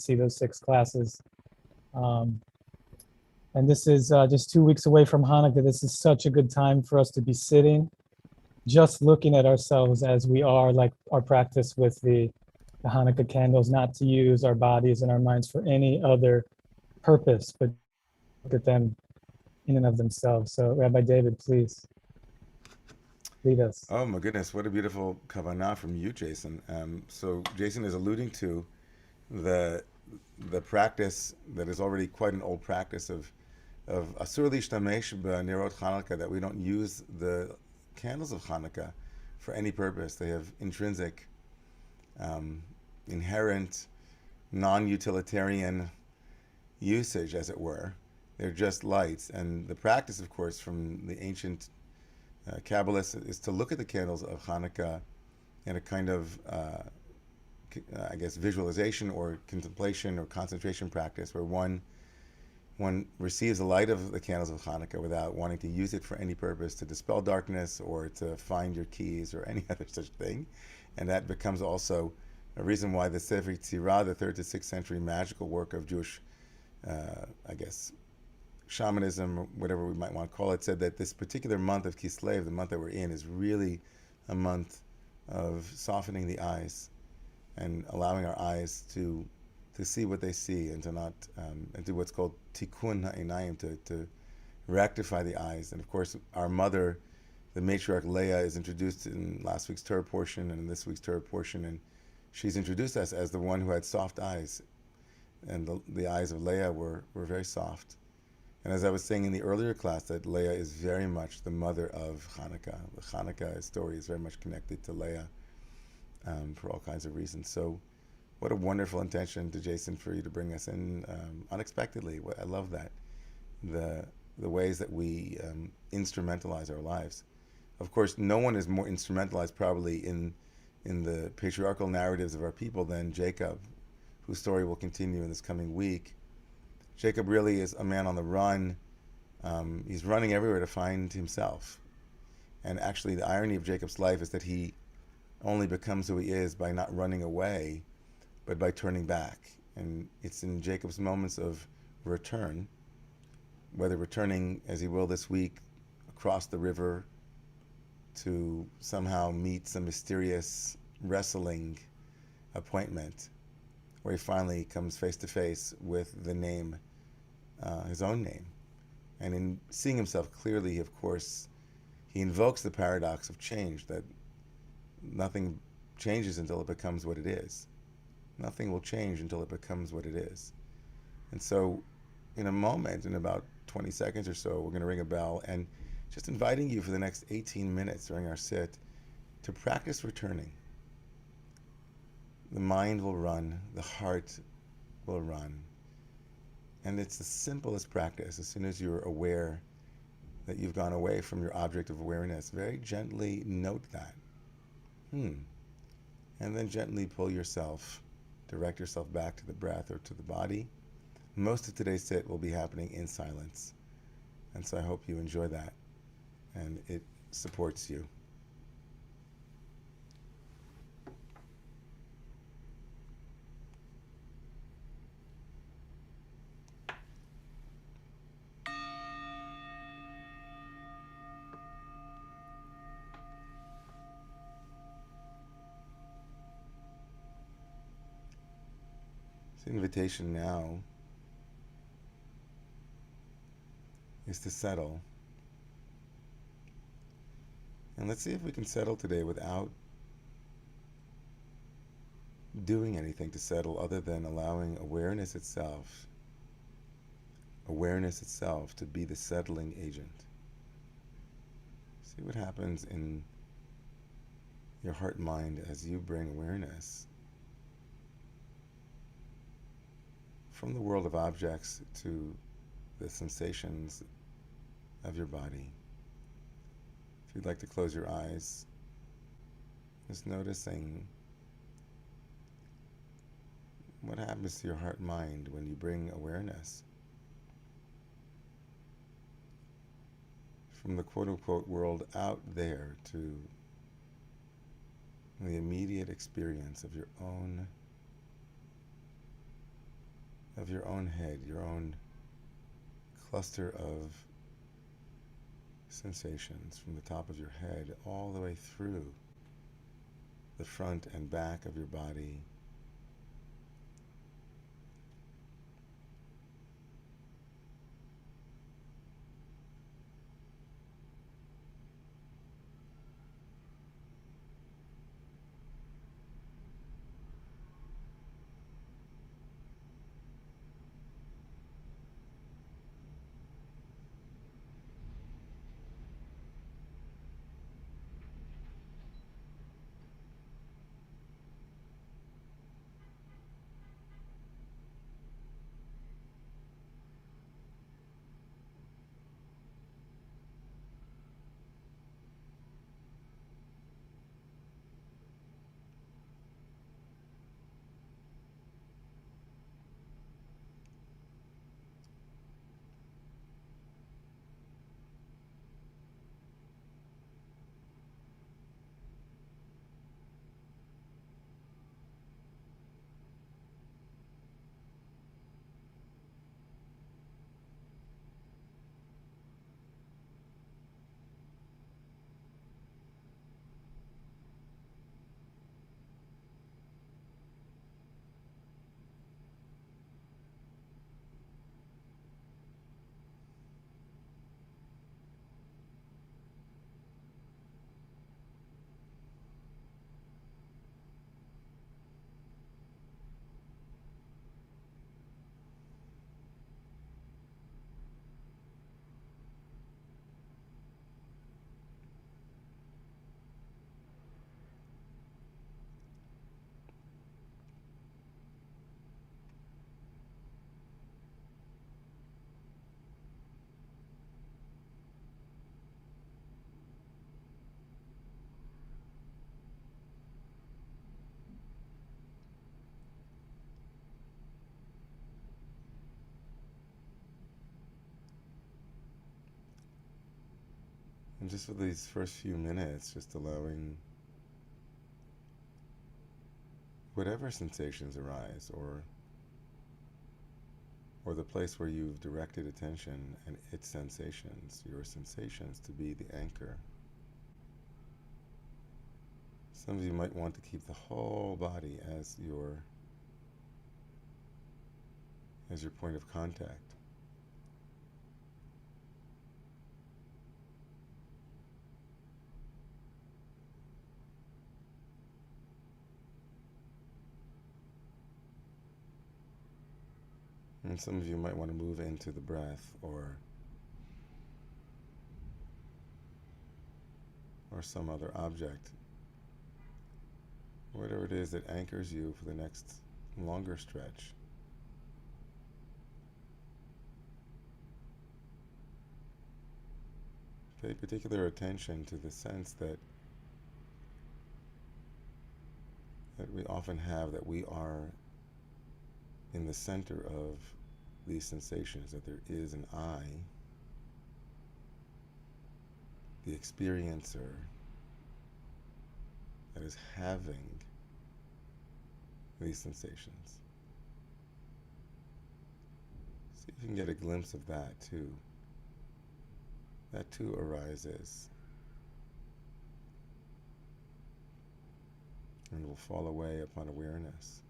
see those 6 classes. And this is just 2 weeks away from Hanukkah. This is such a good time for us to be sitting, just looking at ourselves as we are, like our practice with the Hanukkah candles, not to use our bodies and our minds for any other purpose, but look at them in and of themselves. So Rabbi David, please lead us. Oh my goodness, what a beautiful kavanah from you, Jason. So Jason is alluding to the the practice that is already quite an old practice of asur lishtamesh b'nerot Hanukkah, that we don't use the candles of Hanukkah for any purpose. They have intrinsic, inherent, non-utilitarian usage, as it were. They're just lights. And the practice, of course, from the ancient Kabbalists is to look at the candles of Hanukkah in a kind of, I guess, visualization or contemplation or concentration practice, where one receives the light of the candles of Hanukkah without wanting to use it for any purpose, to dispel darkness or to find your keys or any other such thing. And that becomes also a reason why the Sefer Tzirah, the 3rd to 6th century magical work of Jewish, I guess, shamanism, or whatever we might want to call it, said that this particular month of Kislev, the month that we're in, is really a month of softening the eyes and allowing our eyes to see what they see, and to not and do what's called tikkun ha'inayim, to rectify the eyes. And of course, our mother, the matriarch Leah, is introduced in last week's Torah portion and in this week's Torah portion, and she's introduced us as the one who had soft eyes, and the eyes of Leah were very soft. And as I was saying in the earlier class, that Leah is very much the mother of Hanukkah. The Hanukkah story is very much connected to Leah for all kinds of reasons. So what a wonderful intention, to Jason, for you to bring us in unexpectedly. I love that. The ways that we instrumentalize our lives. Of course, no one is more instrumentalized probably in the patriarchal narratives of our people than Jacob, whose story will continue in this coming week. Jacob really is a man on the run. He's running everywhere to find himself. And actually, the irony of Jacob's life is that he only becomes who he is by not running away, but by turning back. And it's in Jacob's moments of return, whether returning as he will this week across the river to somehow meet some mysterious wrestling appointment, where he finally comes face to face with the name, his own name. And in seeing himself clearly, of course, he invokes the paradox of change, that nothing changes until it becomes what it is. Nothing will change until it becomes what it is. And so, in a moment, in about 20 seconds or so, we're going to ring a bell, and just inviting you for the next 18 minutes during our sit to practice returning. The mind will run, the heart will run. And it's the simplest practice. As soon as you're aware that you've gone away from your object of awareness, very gently note that. And then gently pull yourself, direct yourself back to the breath or to the body. Most of today's sit will be happening in silence. And so I hope you enjoy that and it supports you. The invitation now is to settle. And let's see if we can settle today without doing anything to settle other than allowing awareness itself to be the settling agent. See what happens in your heart and mind as you bring awareness from the world of objects to the sensations of your body. If you'd like to close your eyes, just noticing what happens to your heart and mind when you bring awareness from the quote-unquote world out there to the immediate experience of your own of your own head, your own cluster of sensations from the top of your head all the way through the front and back of your body. And just for these first few minutes, just allowing whatever sensations arise, or the place where you've directed attention and its sensations, your sensations, to be the anchor. Some of you might want to keep the whole body as your point of contact. And some of you might want to move into the breath or some other object, whatever it is that anchors you for the next longer stretch. Pay particular attention to the sense that we often have, that we are in the center of these sensations, that there is an I, the experiencer, that is having these sensations. See if you can get a glimpse of that too. That too arises and will fall away upon awareness.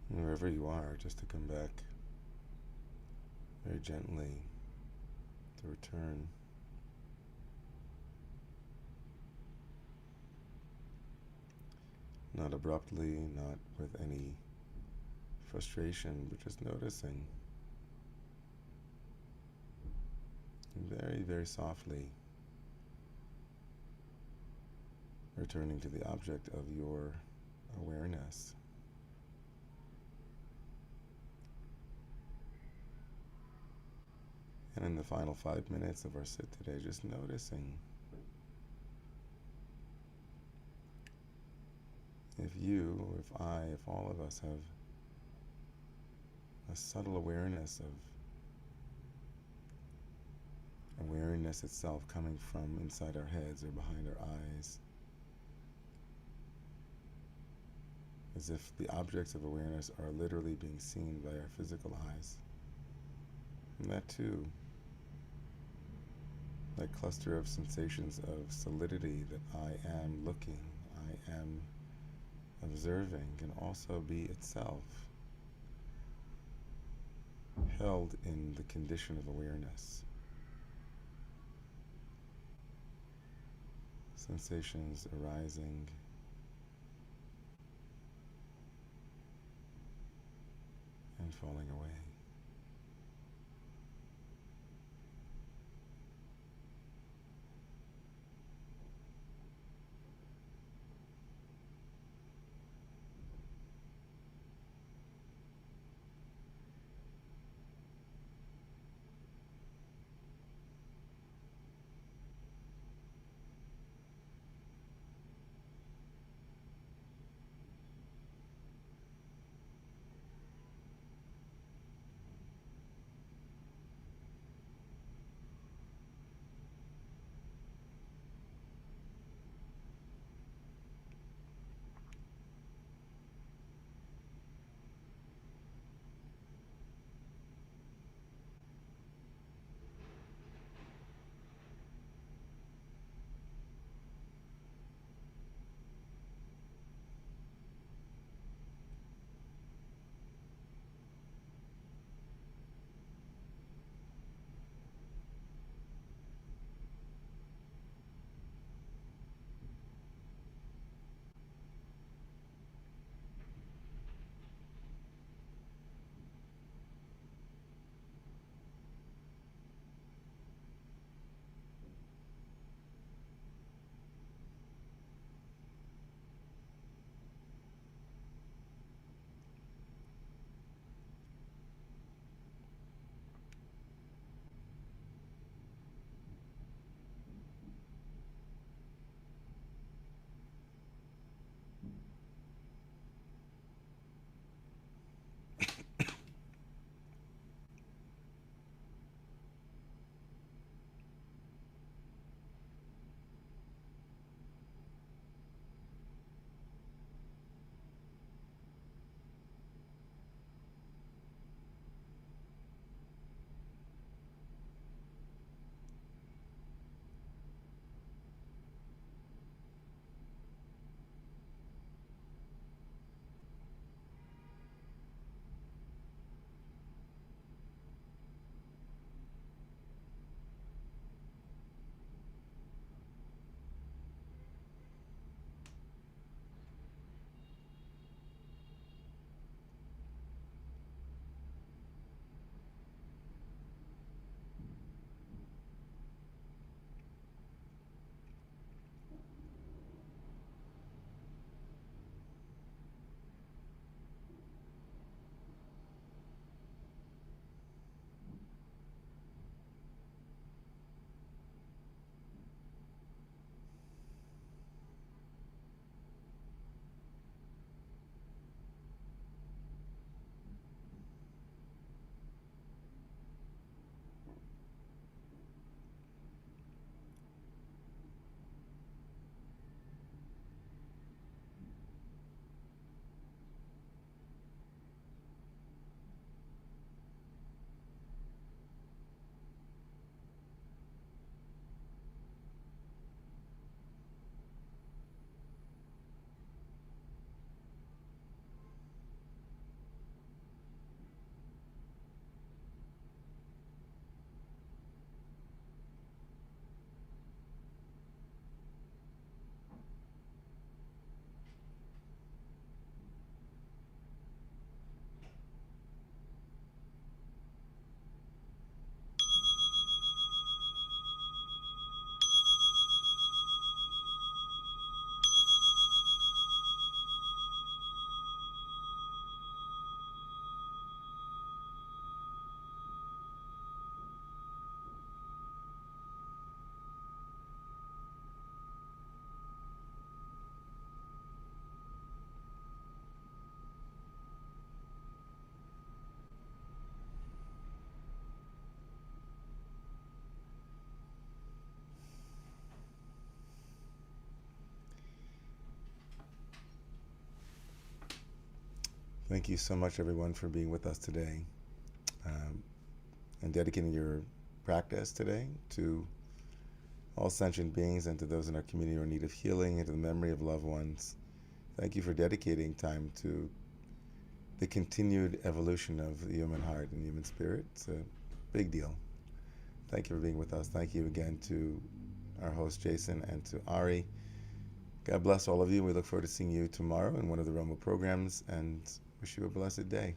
Wherever you are, just to come back very gently, to return. Not abruptly, not with any frustration, but just noticing. Very, very softly, returning to the object of your awareness. And in the final 5 minutes of our sit today, just noticing if you, or if I, if all of us have a subtle awareness of awareness itself coming from inside our heads or behind our eyes, as if the objects of awareness are literally being seen by our physical eyes. And that too, that cluster of sensations of solidity that I am looking, I am observing, can also be itself held in the condition of awareness. Sensations arising and falling away. Thank you so much, everyone, for being with us today and dedicating your practice today to all sentient beings and to those in our community who are in need of healing and to the memory of loved ones. Thank you for dedicating time to the continued evolution of the human heart and human spirit. It's a big deal. Thank you for being with us. Thank you again to our host, Jason, and to Ari. God bless all of you. We look forward to seeing you tomorrow in one of the Romemu programs and wish you a blessed day.